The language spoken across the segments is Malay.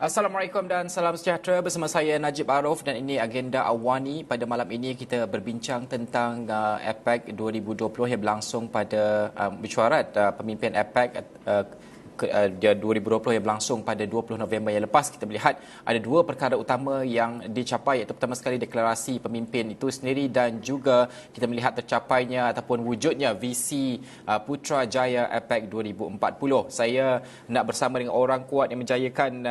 Assalamualaikum dan salam sejahtera, bersama saya Najib Arif dan ini agenda Awani. Pada malam ini kita berbincang tentang APEC 2020 yang berlangsung pada mesyuarat pemimpin APEC 2020 yang berlangsung pada 20 November yang lepas. Kita melihat ada dua perkara utama yang dicapai, iaitu pertama sekali deklarasi pemimpin itu sendiri dan juga kita melihat tercapainya ataupun wujudnya visi Putrajaya APEC 2040. Saya nak bersama dengan orang kuat yang menjayakan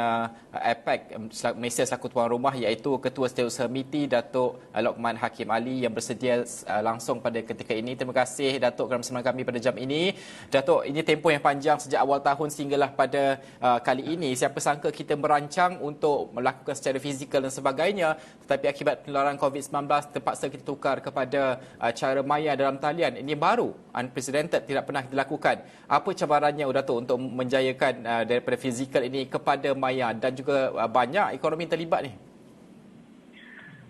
APEC Malaysia selaku tuan rumah, iaitu Ketua Setiausaha MITI Datuk Lokman Hakim Ali yang bersedia langsung pada ketika ini. Terima kasih Datuk kerana bersama kami pada jam ini. Datuk, ini tempoh yang panjang sejak awal tahun sehinggalah pada kali ini. Siapa sangka kita merancang untuk melakukan secara fizikal dan sebagainya, tetapi akibat penularan COVID-19 terpaksa kita tukar kepada cara maya dalam talian. Ini baru, unprecedented, tidak pernah dilakukan. Apa cabarannya Datuk untuk menjayakan daripada fizikal ini kepada maya dan juga banyak ekonomi terlibat ni?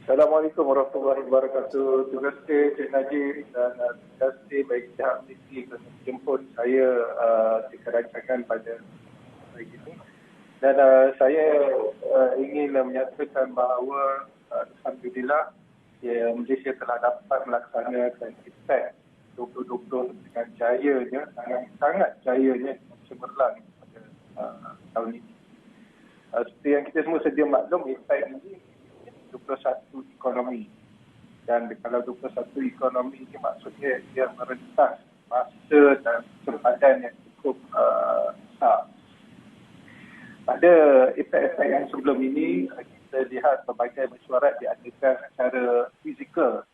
Assalamualaikum warahmatullahi wabarakatuh. Terima kasih Cik Najib dan terima kasih bagi pihak MITI kerana menjemput saya di kerancangan pada hari ini. Dan saya ingin menyatakan bahawa alhamdulillah Malaysia telah dapat melaksanakan APEC 2020 dengan jayanya, sangat jayanya cemerlang pada tahun ini. Seperti yang kita semua sedia maklum, APEC ini 21 ekonomi. Dan kalau 21 ekonomi ini maksudnya dia merentas masa dan sempadan yang cukup besar. Pada APEC yang sebelum ini, kita lihat pelbagai mesyuarat diadakan secara fizikal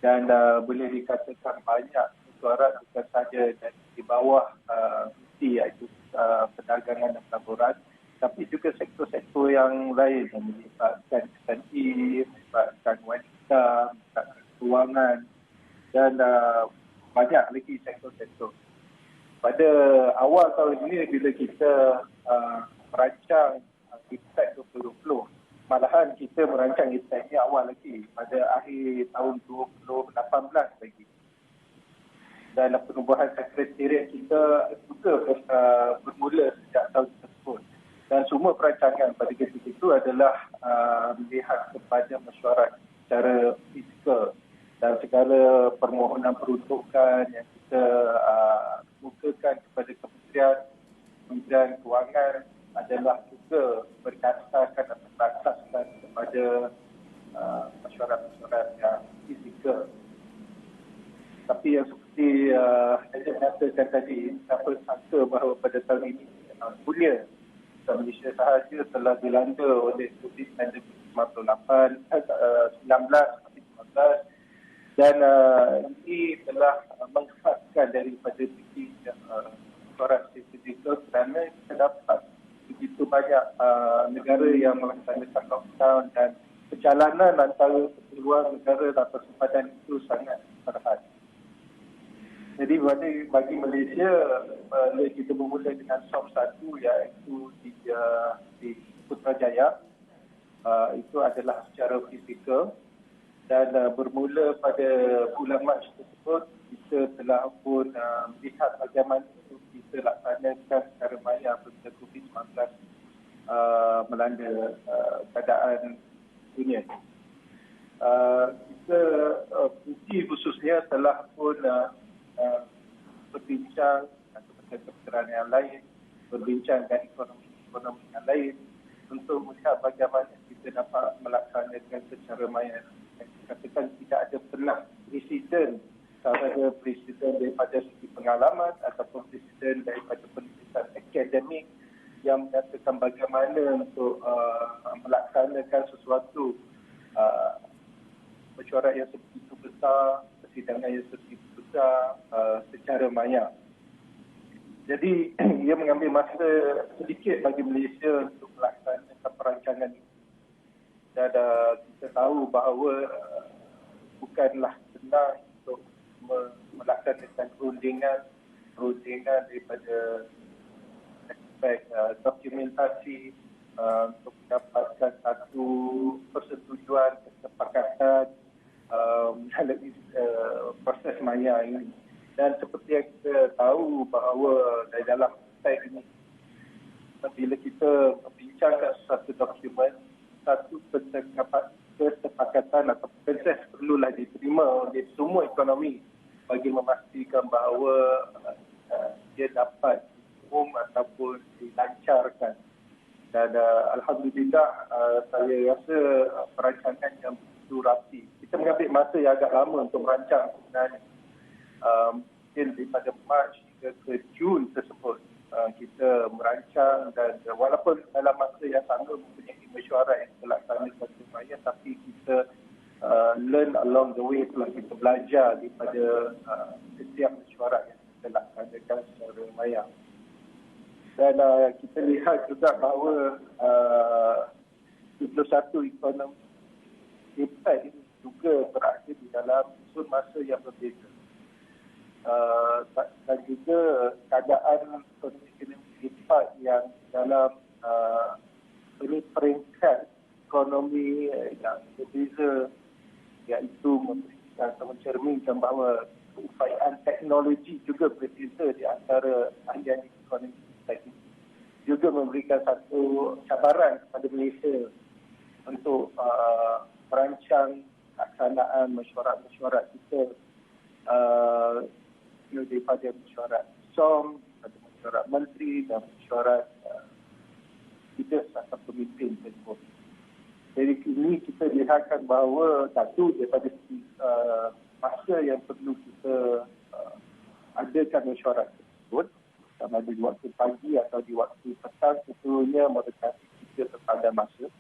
dan boleh dikatakan banyak mesyuarat bukan sahaja di bawah MITI, iaitu perdagangan dan pelaburan, tapi juga sektor-sektor yang lain yang melibatkan SME, melibatkan wanita, melibatkan kewangan dan banyak lagi sektor-sektor. Pada awal tahun ini bila kita merancang APEC 2020, malahan kita merancang APEC ini awal lagi pada akhir tahun 2018 lagi. Dan penubuhan sekretariat kita juga bermula sejak tahun tersebut. Dan semua perancangan pada ketika itu adalah melihat kepada mesyuarat secara fizikal dan segala permohonan peruntukan yang kita mukakan kepada Kementerian Kewangan adalah juga berdasarkan atau berasaskan kepada mesyuarat-mesyuarat yang fizikal. Tapi yang seperti saya mengatakan tadi, siapa sangka bahawa pada tahun ini dunia Malaysia sahaja telah dilanda oleh COVID-19 dan ini telah mengkhaskan daripada segi mesyuarat fizikal kerana kita dapat begitu banyak negara yang melaksanakan lockdown dan perjalanan antara luar negara atau sempadan itu sangat terhad. Jadi bagi Malaysia, kita bermula dengan SOP 1 iaitu di Putrajaya. Itu adalah secara fizikal dan bermula pada bulan Mac tersebut kita telah pun melihat bagaimana itu kita laksanakan secara maya apabila COVID-19 melanda keadaan dunia. Kita MITI khususnya telah pun berbincang dengan kementerian yang lain, berbincang dengan ekonomi yang lain untuk melihat bagaimana kita dapat melaksanakan secara maya. Katakan tidak ada pernah presiden, sama ada presiden daripada segi pengalaman ataupun presiden daripada penelitian akademik yang menyatakan bagaimana untuk melaksanakan sesuatu mesyuarat yang sebegitu besar, persidangan yang sebegitu besar secara maya. Jadi ia mengambil masa sedikit bagi Malaysia untuk melaksanakan perancangan ini. Dan kita tahu bahawa bukanlah senang untuk melaksanakan perundingan daripada aspek dokumentasi untuk mendapatkan satu persetujuan, kesepakatan melalui proses maya ini. Dan seperti yang kita tahu bahawa dari dalam APEC ini, bila kita membincangkan satu dokumen, satu kesepakatan atau konsensus perlulah diterima oleh semua ekonomi bagi memastikan bahawa dia dapat umum ataupun dilancarkan. Dan Alhamdulillah saya rasa perancangan yang begitu rapi. Kita mengambil masa yang agak lama untuk merancang sebenarnya. Mungkin daripada Mac hingga ke Jun tersebut kita merancang, dan walaupun dalam masa yang sama mempunyai mesyuarat yang terlaksana secara maya, tapi kita learn along the way, setelah kita belajar daripada setiap mesyuarat yang kita laksanakan secara maya. Dan kita lihat juga bahawa 21 ekonomi impact ini juga berada di dalam zon masa yang berbeza. Dan juga keadaan ekonomi impact yang dalam peringkat ekonomi yang berbeza, iaitu memberikan atau mencerminkan bahawa keupayaan teknologi juga berbeza di antara ahli-ahli ekonomi ini. Juga memberikan satu cabaran kepada Malaysia untuk merancang pelaksanaan mesyuarat-mesyuarat kita daripada mesyuarat SOM, daripada mesyuarat menteri dan mesyuarat leaders atau pemimpin tersebut. Jadi ini kita lihatkan bahawa satu daripada masa yang perlu kita adakan mesyuarat tersebut, sama ada di waktu pagi atau di waktu petang, seterusnya mendekati 3 sepadan masa.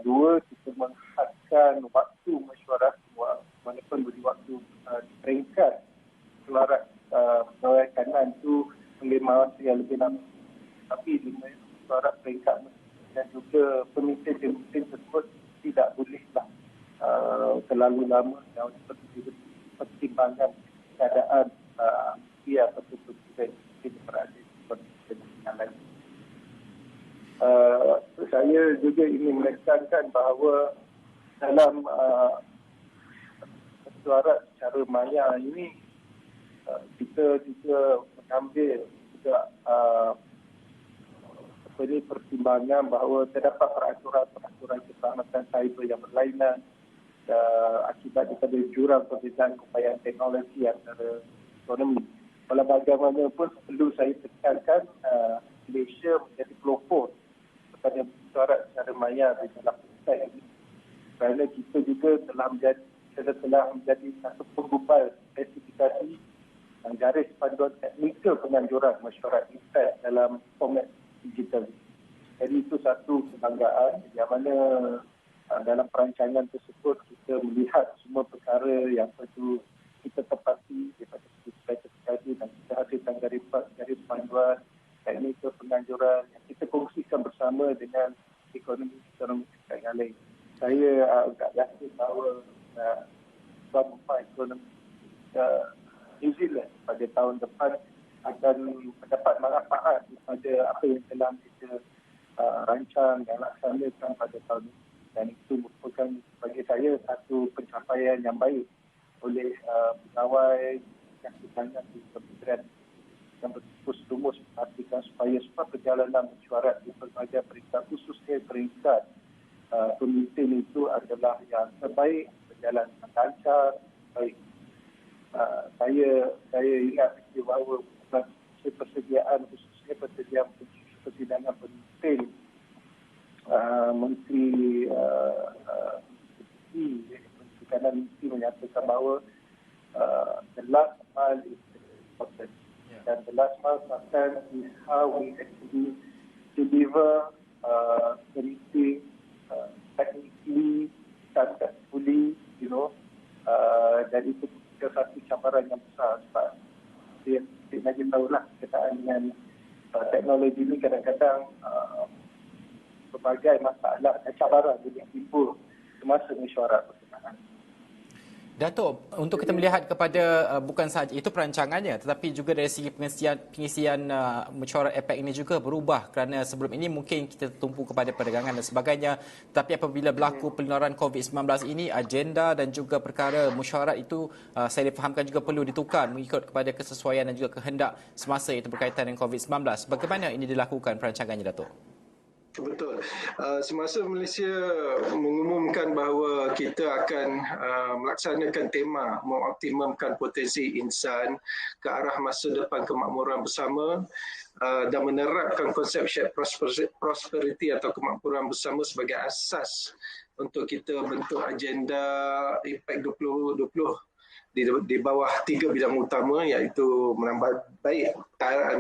Dua, kita menghadkan waktu mesyuarat walaupun beri waktu di peringkat mesyuarat pegawai kanan itu mengambil masa yang lebih lama. Tapi di mesyuarat peringkat dan juga pemimpin-pemimpin tersebut tidak bolehlah terlalu lama dan seperti pertimbangan keadaan dia ataupun presiden berada di yang lain. Saya juga ingin menekankan bahawa dalam mesyuarat secara maya ini kita juga mengambil juga pertimbangan bahawa terdapat peraturan keselamatan cyber yang berlainan akibat daripada jurang perbezaan keupayaan teknologi antara ekonomi. Walau bagaimanapun perlu saya tekankan Malaysia menjadi pelopor kepada mesyuarat secara maya di dalam proses ini. Kerana kita juga telah menjadi satu penggubal spesifikasi dan garis panduan teknikal penganjuran mesyuarat impact dalam format digital. Jadi itu satu kebanggaan yang mana dalam perancangan tersebut kita melihat semua perkara yang perlu kita tepati daripada spesifikasi dan kita hasilkan garis panduan teknikal penganjuran yang kita kongsikan bersama dengan ekonomi yang lain. Saya agak yakin bahawa bangsa ekonomi New Zealand pada tahun depan akan mendapat manfaat daripada apa yang telah kita rancang dan laksanakan pada tahun ini. Dan itu merupakan bagi saya satu pencapaian yang baik oleh pegawai yang ditangan di Kementerian yang bertumus memastikan supaya semua perjalanan mesyuarat di berbagai peringkat, khususnya peringkat pemimpin itu adalah yang terbaik, berjalan dengan lancar, baik. Saya ingat bahawa persediaan khususnya persidangan pemimpin Menteri Kanan Menteri menyatakan bahawa the last mile is important. Dan the last mile sometimes is how we actually deliver anything technically, successfully, dan itu satu cabaran yang besar sebab dia lagi tahulah berkaitan dengan teknologi ini kadang-kadang berbagai masalah dan cabaran yang timbul semasa mesyuarat berkenaan. Dato', untuk kita melihat kepada bukan sahaja itu perancangannya tetapi juga dari segi pengisian mesyuarat APEC ini juga berubah kerana sebelum ini mungkin kita tertumpu kepada perdagangan dan sebagainya, tapi apabila berlaku penularan COVID-19 ini, agenda dan juga perkara mesyuarat itu saya difahamkan juga perlu ditukar mengikut kepada kesesuaian dan juga kehendak semasa itu berkaitan dengan COVID-19. Bagaimana ini dilakukan perancangannya, Dato'? Betul. Semasa Malaysia mengumumkan bahawa kita akan melaksanakan tema mengoptimumkan potensi insan ke arah masa depan kemakmuran bersama dan menerapkan konsep shared prosperity atau kemakmuran bersama sebagai asas untuk kita bentuk agenda Impact 2020 di bawah 3 bidang utama, iaitu menambah baik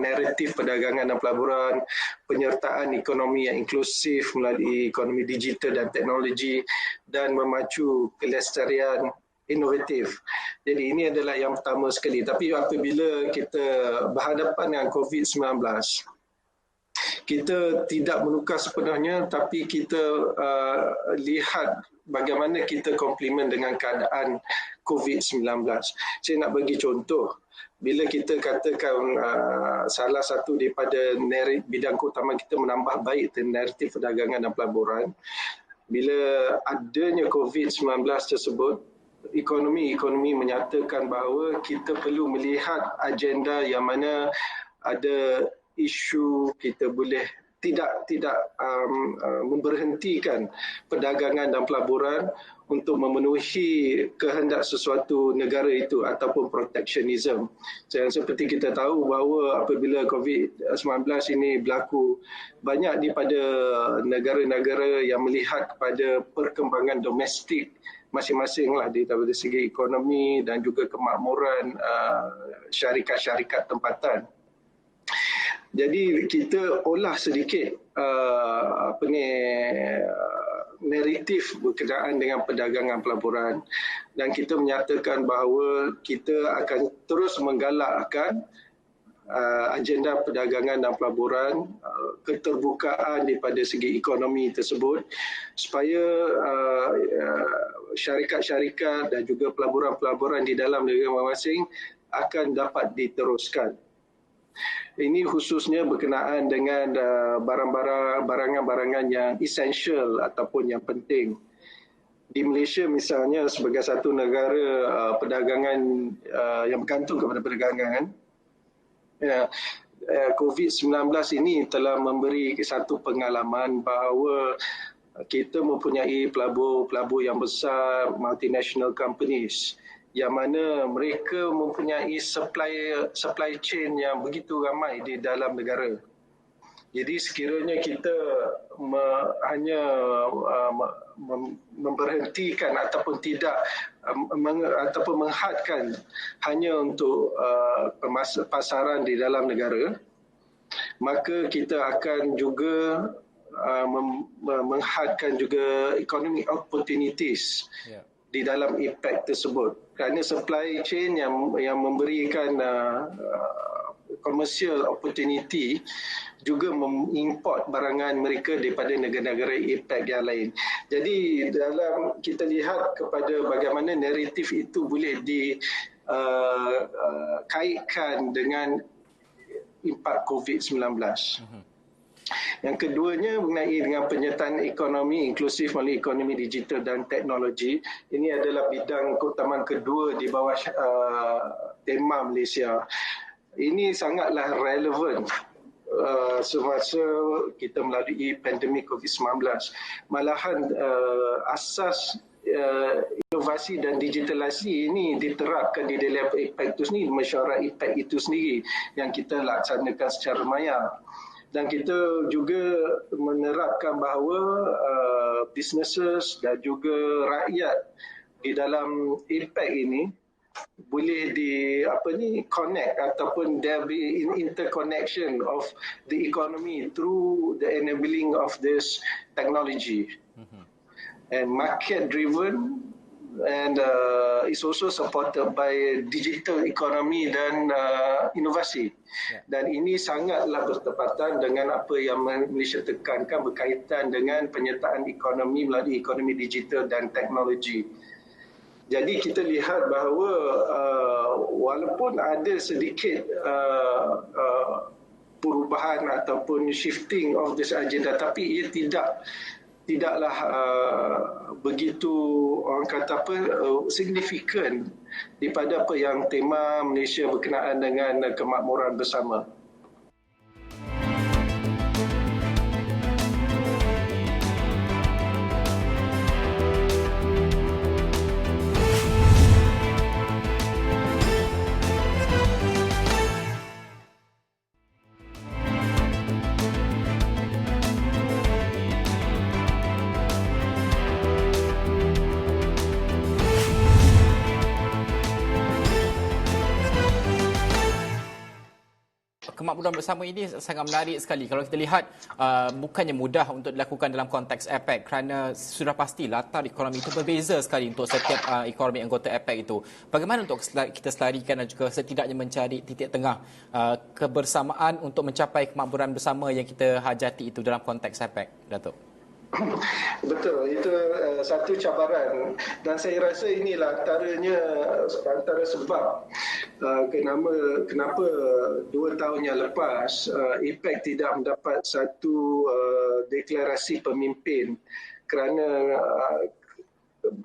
naratif perdagangan dan pelaburan, penyertaan ekonomi yang inklusif melalui ekonomi digital dan teknologi, dan memacu kelestarian inovatif. Jadi ini adalah yang pertama sekali. Tapi apabila kita berhadapan dengan COVID-19, kita tidak menukar sepenuhnya, tapi kita lihat bagaimana kita komplement dengan keadaan COVID-19. Saya nak bagi contoh. Bila kita katakan salah satu daripada bidang utama kita menambah baik naratif perdagangan dan pelaburan, bila adanya COVID-19 tersebut, ekonomi menyatakan bahawa kita perlu melihat agenda yang mana ada isu kita boleh tidak memberhentikan perdagangan dan pelaburan untuk memenuhi kehendak sesuatu negara itu ataupun protectionism. Seperti kita tahu bahawa apabila COVID-19 ini berlaku, banyak daripada negara-negara yang melihat kepada perkembangan domestik masing-masing lah dari segi ekonomi dan juga kemakmuran syarikat-syarikat tempatan. Jadi kita olah sedikit naratif berkenaan dengan perdagangan pelaburan, dan kita menyatakan bahawa kita akan terus menggalakkan agenda perdagangan dan pelaburan, keterbukaan daripada segi ekonomi tersebut, supaya syarikat-syarikat dan juga pelaburan-pelaburan di dalam negara masing-masing akan dapat diteruskan. Ini khususnya berkenaan dengan barangan-barangan yang essential ataupun yang penting. Di Malaysia misalnya, sebagai satu negara perdagangan yang bergantung kepada perdagangan, COVID-19 ini telah memberi satu pengalaman bahawa kita mempunyai pelabur-pelabur yang besar, multinational companies, yang mana mereka mempunyai supply chain yang begitu ramai di dalam negara. Jadi sekiranya kita hanya memberhentikan ataupun tidak ataupun menghadkan hanya untuk pasaran di dalam negara, maka kita akan juga menghadkan juga economic opportunities di dalam impact tersebut, kerana supply chain yang memberikan commercial opportunity juga mengimport barangan mereka daripada negara-negara impact yang lain. Jadi dalam kita lihat kepada bagaimana naratif itu boleh dikaitkan dengan impak COVID-19. Yang keduanya mengenai dengan penyertaan ekonomi inklusif melalui ekonomi digital dan teknologi. Ini adalah bidang keutamaan kedua di bawah tema Malaysia. Ini sangatlah relevan semasa kita melalui pandemik COVID-19. Malahan asas inovasi dan digitalisasi ini diterapkan di dalam impact itu sendiri, mesyuarat impact itu sendiri yang kita laksanakan secara maya. Dan kita juga menerapkan bahawa businesses dan juga rakyat di dalam impact ini boleh connect ataupun there be interconnection of the economy through the enabling of this technology. And market driven, and is also supported by digital economy dan inovasi. Dan ini sangatlah bertepatan dengan apa yang Malaysia tekankan berkaitan dengan penyertaan ekonomi melalui ekonomi digital dan teknologi. Jadi kita lihat bahawa walaupun ada sedikit perubahan ataupun shifting of this agenda, tapi ia tidaklah begitu orang kata signifikan daripada apa yang tema Malaysia berkenaan dengan kemakmuran bersama. kemakmuran bersama ini sangat menarik sekali. Kalau kita lihat, bukannya mudah untuk dilakukan dalam konteks APEC kerana sudah pasti latar ekonomi itu berbeza sekali untuk setiap ekonomi anggota APEC itu. Bagaimana untuk kita selarikan dan juga setidaknya mencari titik tengah kebersamaan untuk mencapai kemakmuran bersama yang kita hajati itu dalam konteks APEC, Datuk? Betul, itu satu cabaran dan saya rasa inilah antara sebab kenapa 2 tahun yang lepas APEC tidak mendapat satu deklarasi pemimpin kerana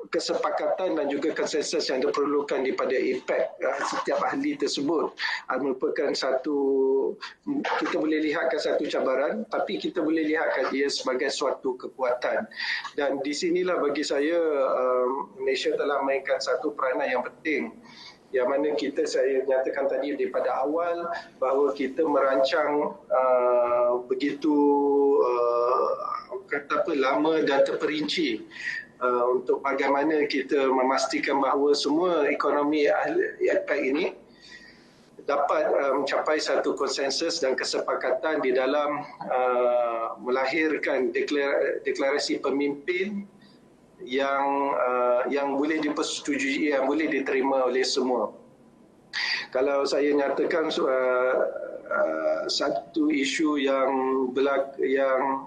kesepakatan dan juga konsensus yang diperlukan daripada APEC. Setiap ahli tersebut merupakan kita boleh lihatkan satu cabaran, tapi kita boleh lihatkan dia sebagai suatu kekuatan. Dan di sinilah bagi saya Malaysia telah mainkan satu peranan yang penting, yang mana saya nyatakan tadi daripada awal bahawa kita merancang begitu lama dan terperinci untuk bagaimana kita memastikan bahawa semua ekonomi APEC ini dapat mencapai satu konsensus dan kesepakatan di dalam melahirkan deklarasi pemimpin yang boleh dipersetujui, yang boleh diterima oleh semua. Kalau saya nyatakan satu isu yang berlakulah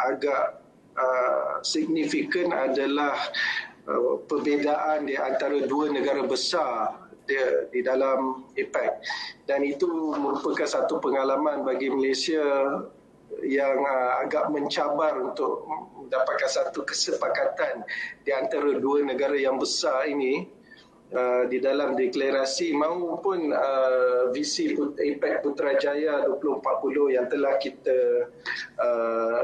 agak signifikan adalah perbezaan di antara dua negara besar di dalam APEC, dan itu merupakan satu pengalaman bagi Malaysia yang agak mencabar untuk mendapatkan satu kesepakatan di antara dua negara yang besar ini di dalam deklarasi maupun visi APEC Putrajaya 2040 yang telah kita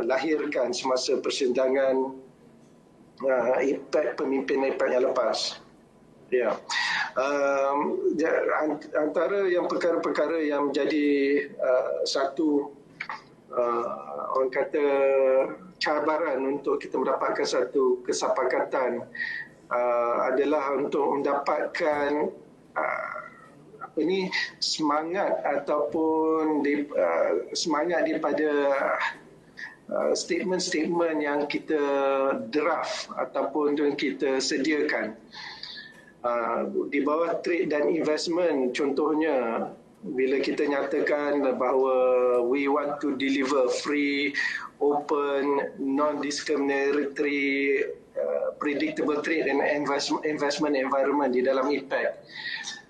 lahirkan semasa persidangan APEC, pemimpin APEC yang lepas. Ya. Antara yang perkara-perkara yang menjadi satu orang kata cabaran untuk kita mendapatkan satu kesepakatan adalah untuk mendapatkan semangat ataupun semangat daripada statement-statement yang kita draft ataupun yang kita sediakan di bawah trade dan investment. Contohnya, bila kita nyatakan bahawa we want to deliver free, open, non-discriminatory, predictable trade and investment environment di dalam APEC.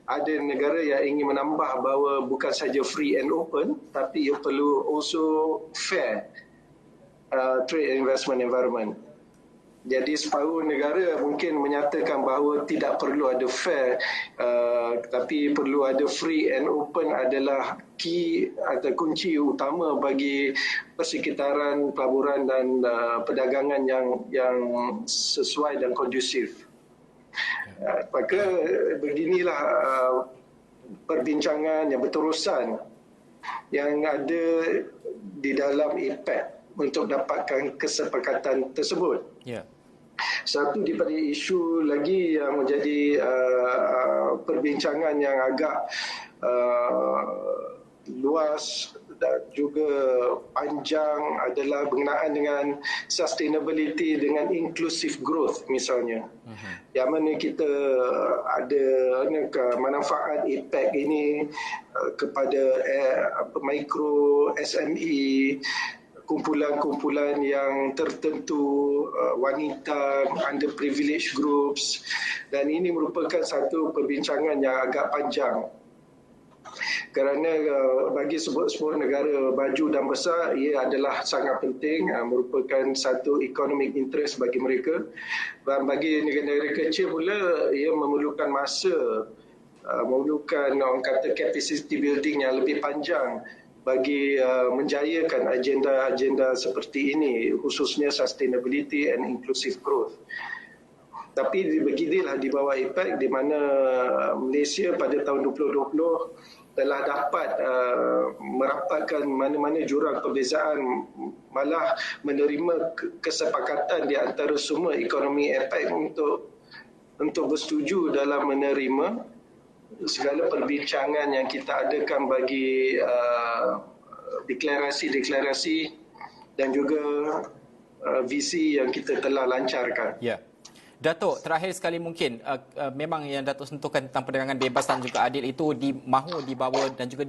Ada negara yang ingin menambah bahawa bukan saja free and open, tapi ia perlu also fair trade and investment environment. Jadi separuh negara mungkin menyatakan bahawa tidak perlu ada fair, tapi perlu ada free and open adalah key atau kunci utama bagi persekitaran pelaburan dan perdagangan yang sesuai dan kondusif. Maka beginilah perbincangan yang berterusan yang ada di dalam APEC untuk dapatkan kesepakatan tersebut. Yeah. Satu daripada isu lagi yang menjadi perbincangan yang agak luas dan juga panjang adalah berkenaan dengan sustainability dengan inclusive growth misalnya. Yang mana kita ada manfaat APEC ini kepada mikro SME, kumpulan-kumpulan yang tertentu, wanita, underprivileged groups, dan ini merupakan satu perbincangan yang agak panjang. Kerana bagi sebuah negara maju dan besar, ia adalah sangat penting, merupakan satu economic interest bagi mereka. Dan bagi negara-negara kecil pula, ia memerlukan masa, memerlukan orang kata capacity building yang lebih panjang bagi menjayakan agenda-agenda seperti ini, khususnya sustainability and inclusive growth. Tapi beginilah di bawah APEC, di mana Malaysia pada tahun 2020 telah dapat merapatkan mana-mana jurang perbezaan, malah menerima kesepakatan di antara semua ekonomi APEC untuk bersetuju dalam menerima segala perbincangan yang kita adakan bagi deklarasi-deklarasi dan juga visi yang kita telah lancarkan. Ya. Datuk, terakhir sekali mungkin, memang yang Datuk sentuhkan tentang perdagangan bebas dan juga adil itu mahu dibawa dan juga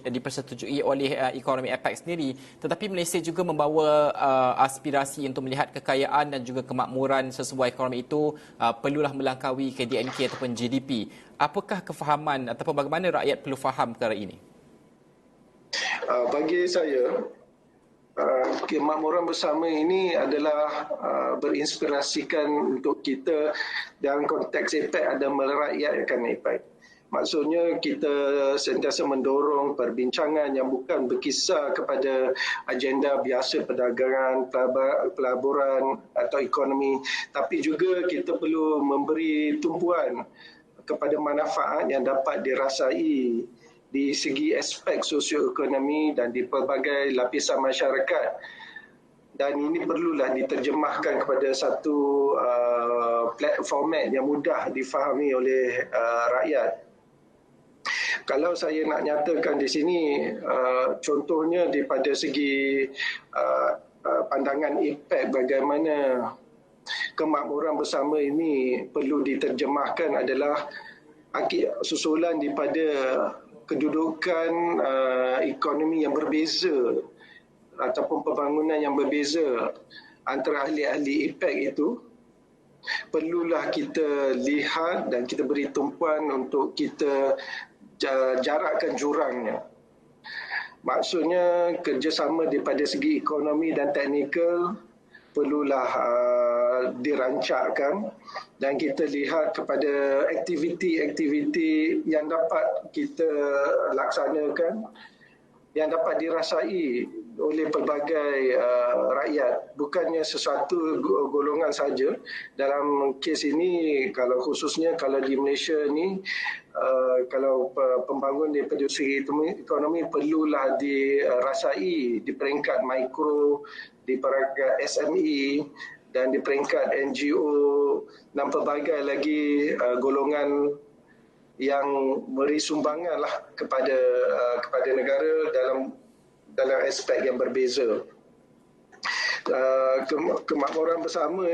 dipersetujui oleh ekonomi APEC sendiri. Tetapi Malaysia juga membawa aspirasi untuk melihat kekayaan dan juga kemakmuran sesuai ekonomi itu perlulah melangkaui KDNK ataupun GDP. Apakah kefahaman ataupun bagaimana rakyat perlu faham perkara ini? Bagi saya, kemakmuran bersama ini adalah berinspirasikan untuk kita dalam konteks APEC ada merakyatkan APEC. Maksudnya kita sentiasa mendorong perbincangan yang bukan berkisar kepada agenda biasa perdagangan, pelaburan atau ekonomi, tapi juga kita perlu memberi tumpuan kepada manfaat yang dapat dirasai di segi aspek sosioekonomi dan di pelbagai lapisan masyarakat. Dan ini perlulah diterjemahkan kepada satu format yang mudah difahami oleh rakyat. Kalau saya nak nyatakan di sini, contohnya daripada segi pandangan APEC bagaimana kemakmuran bersama ini perlu diterjemahkan adalah susulan daripada kedudukan ekonomi yang berbeza ataupun pembangunan yang berbeza antara ahli-ahli APEC itu, perlulah kita lihat dan kita beri tumpuan untuk kita jarakkan jurangnya. Maksudnya kerjasama daripada segi ekonomi dan teknikal perlulah dirancangkan dan kita lihat kepada aktiviti-aktiviti yang dapat kita laksanakan, yang dapat dirasai oleh pelbagai rakyat, bukannya sesuatu golongan saja. Dalam kes ini, khususnya kalau di Malaysia ni, kalau pembangunan daripada segi ekonomi perlulah dirasai di peringkat mikro, di peringkat SME dan di peringkat NGO dan pelbagai lagi golongan yang beri sumbangan lah kepada negara dalam aspek yang berbeza. Kemakmuran bersama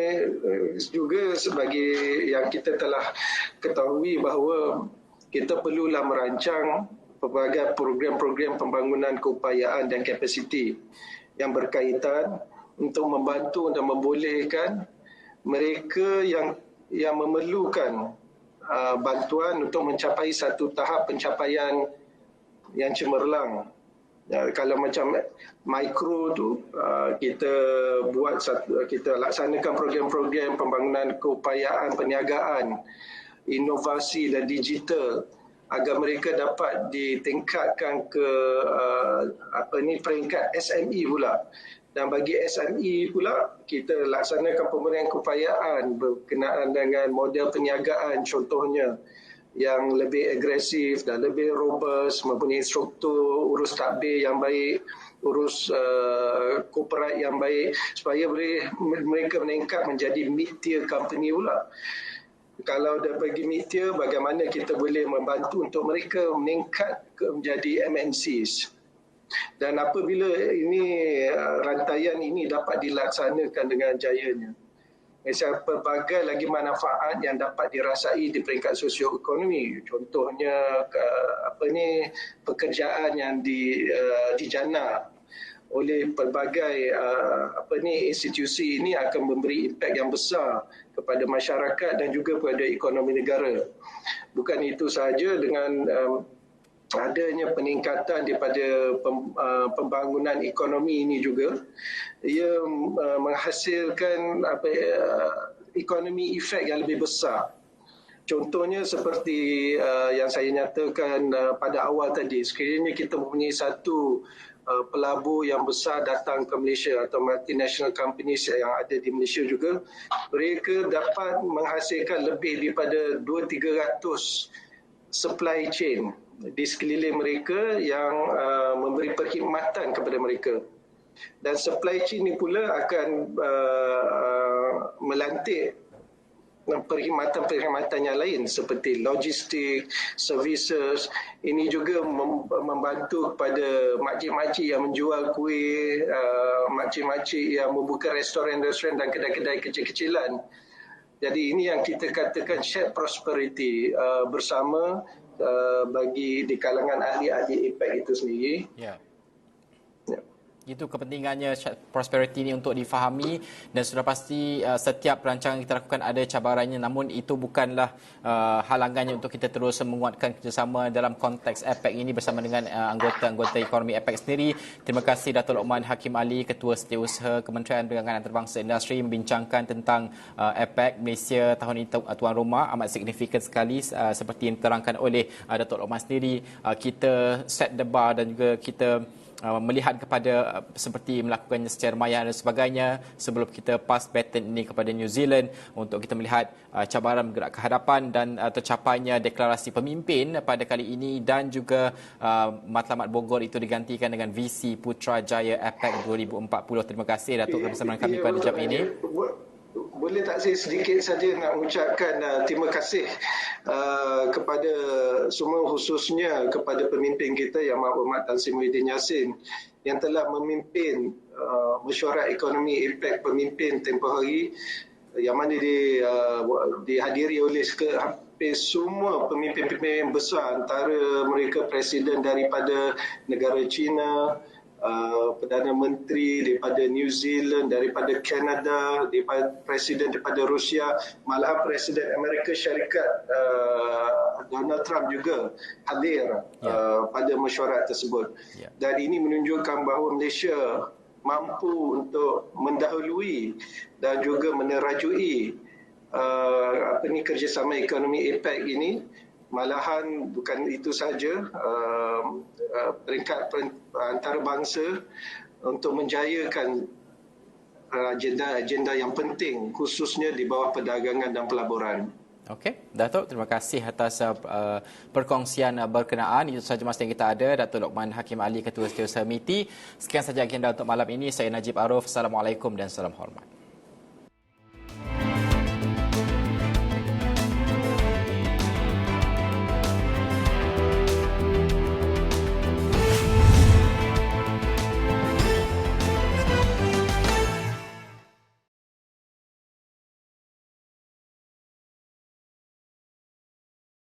juga sebagai yang kita telah ketahui bahawa kita perlulah merancang pelbagai program-program pembangunan keupayaan dan kapasiti yang berkaitan untuk membantu dan membolehkan mereka yang memerlukan bantuan untuk mencapai satu tahap pencapaian yang cemerlang. Kalau macam mikro tu, kita laksanakan program-program pembangunan keupayaan, perniagaan, inovasi dan digital agar mereka dapat ditingkatkan ke peringkat SME pula. Dan bagi SME pula, kita laksanakan pemberian keupayaan berkenaan dengan model perniagaan contohnya yang lebih agresif dan lebih robust, mempunyai struktur urus takbir yang baik, urus corporate yang baik supaya mereka meningkat menjadi mid-tier company pula. Kalau dah bagi mid-tier, bagaimana kita boleh membantu untuk mereka meningkat menjadi MNCs. Dan apabila rantaian ini dapat dilaksanakan dengan jayanya, pelbagai lagi manfaat yang dapat dirasai di peringkat sosioekonomi. Contohnya pekerjaan yang dijana oleh pelbagai institusi ini akan memberi impak yang besar kepada masyarakat dan juga kepada ekonomi negara. Bukan itu sahaja, dengan adanya peningkatan daripada pembangunan ekonomi ini juga, ia menghasilkan ekonomi efek yang lebih besar. Contohnya seperti yang saya nyatakan pada awal tadi, sekiranya kita mempunyai satu pelabur yang besar datang ke Malaysia atau multinational companies yang ada di Malaysia juga, mereka dapat menghasilkan lebih daripada 200-300 supply chain di sekeliling mereka yang memberi perkhidmatan kepada mereka. Dan supply chain ini pula akan melantik perkhidmatan-perkhidmatan yang lain seperti logistik, services. Ini juga membantu kepada makcik-makcik yang menjual kuih, makcik-makcik yang membuka restoran-restoran dan kedai-kedai kecil-kecilan. Jadi ini yang kita katakan shared prosperity bersama bagi di kalangan ahli-ahli APEC itu sendiri. Ya. Itu kepentingannya prosperity ini untuk difahami, dan sudah pasti setiap perancangan kita lakukan ada cabarannya, namun itu bukanlah halangannya untuk kita terus menguatkan kerjasama dalam konteks APEC ini bersama dengan anggota-anggota ekonomi APEC sendiri. Terima kasih Datuk Lokman Hakim Ali, Ketua Setiausaha Kementerian Perdagangan Antarabangsa Industri, membincangkan tentang APEC Malaysia tahun ini tuan rumah amat signifikan sekali seperti yang diterangkan oleh Datuk Lokman sendiri. Kita set the bar dan juga kita melihat kepada seperti melakukannya secara maya dan sebagainya sebelum kita pass baton ini kepada New Zealand untuk kita melihat cabaran bergerak ke hadapan dan tercapainya deklarasi pemimpin pada kali ini, dan juga Matlamat Bogor itu digantikan dengan visi Putrajaya APEC 2040. Terima kasih Datuk bersama kami pada jam ini. Boleh tak saya sedikit saja nak ucapkan terima kasih kepada semua, khususnya kepada pemimpin kita Yang Berhormat Tan Sri Muhyiddin Yassin yang telah memimpin mesyuarat ekonomi APEC, pemimpin tempoh hari yang mana dihadiri oleh hampir semua pemimpin-pemimpin besar, antara mereka presiden daripada negara China, Perdana Menteri daripada New Zealand, daripada Kanada, daripada presiden daripada Rusia, malah presiden Amerika Syarikat Donald Trump juga hadir pada mesyuarat tersebut. Dan ini menunjukkan bahawa Malaysia mampu untuk mendahului dan juga menerajui kerjasama ekonomi APEC ini. Malahan bukan itu saja, peringkat antarabangsa untuk menjayakan agenda-agenda yang penting, khususnya di bawah perdagangan dan pelaburan. Okey, Datuk, terima kasih atas perkongsian berkenaan. Itu sahaja masa yang kita ada. Datuk Lokman Hakim Ali, Ketua Setiausaha MITI. Sekian sahaja agenda untuk malam ini. Saya Najib Arif. Assalamualaikum dan salam hormat.